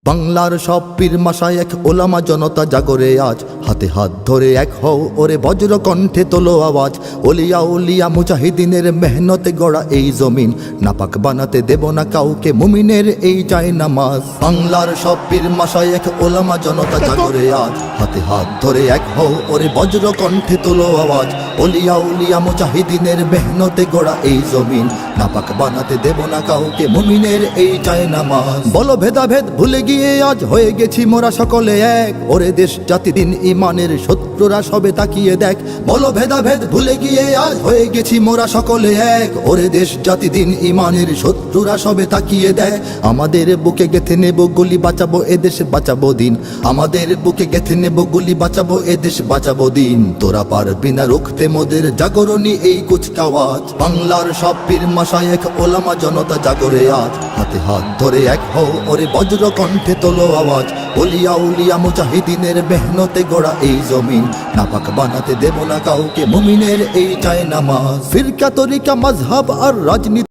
বাংলার সব পীর মাশায়েখ ওলামা জনতা জাগরে আজ, হাতে হাত ধরে এক হও ওরে বজ্র কণ্ঠে তোলো আওয়াজ। ওলিয়া উলিয়া মুজাহিদিনের মেহনতে গড়া এই জমিন, নাপাক বানাতে দেব না কাউকে মুমিনের এই চাই নামাজ। বাংলার সব পীর মাশায়েখ ওলামা জনতা জাগরে আজ, হাতে হাত ধরে এক হও ওরে বজ্র কণ্ঠে তোলো আওয়াজ। ওলিয়া উলিয়া মুজাহিদিনের মেহনতে গড়া এই জমিন, নাপাক বানাতে দেব না কাউকে মুমিনের এই চাই নামাজ। বলো ভেদাভেদ ভুলে গিয়ে আজ হয়ে গেছি মোরা সকলে এক, ওরে দেশ জাতি দিন ইমানের শত্রুরা সবে তাকিয়ে দেখ। বলো ভেদাভেদ ভুলে গিয়ে আজ হয়ে গেছি মোরা সকলে এক, ওরে দেশ জাতি দিন ইমানের শত্রুরা সবে তাকিয়ে দেখ। আমাদের বুকে গেথে নেব গুলি, বাঁচাবো এদেশ বাঁচাবো দিন। আমাদের বুকে গেথে নেব গুলি, বাঁচাবো এদেশ বাঁচাবো দিন। তোরা পারবি না রুখতে মোদের জাগরণী এই কুচকাওয়াজ। বাংলার সব পীর মাশায়েখ ওলামা জনতা জাগরে আজ, হাতে হাত ধরে এক হও ওরে বজ্র কণ্ঠে তোলো আওয়াজ। ওলিয়া উলিয়া মুজাহিদিনের মেহনতে গড়া এই জমিন, নাপাক বানাতে দেব না কাউকে মুমিনের এই চাই নামাজ। ফিরকা তরিকা মাযহাব আর রাজনীতি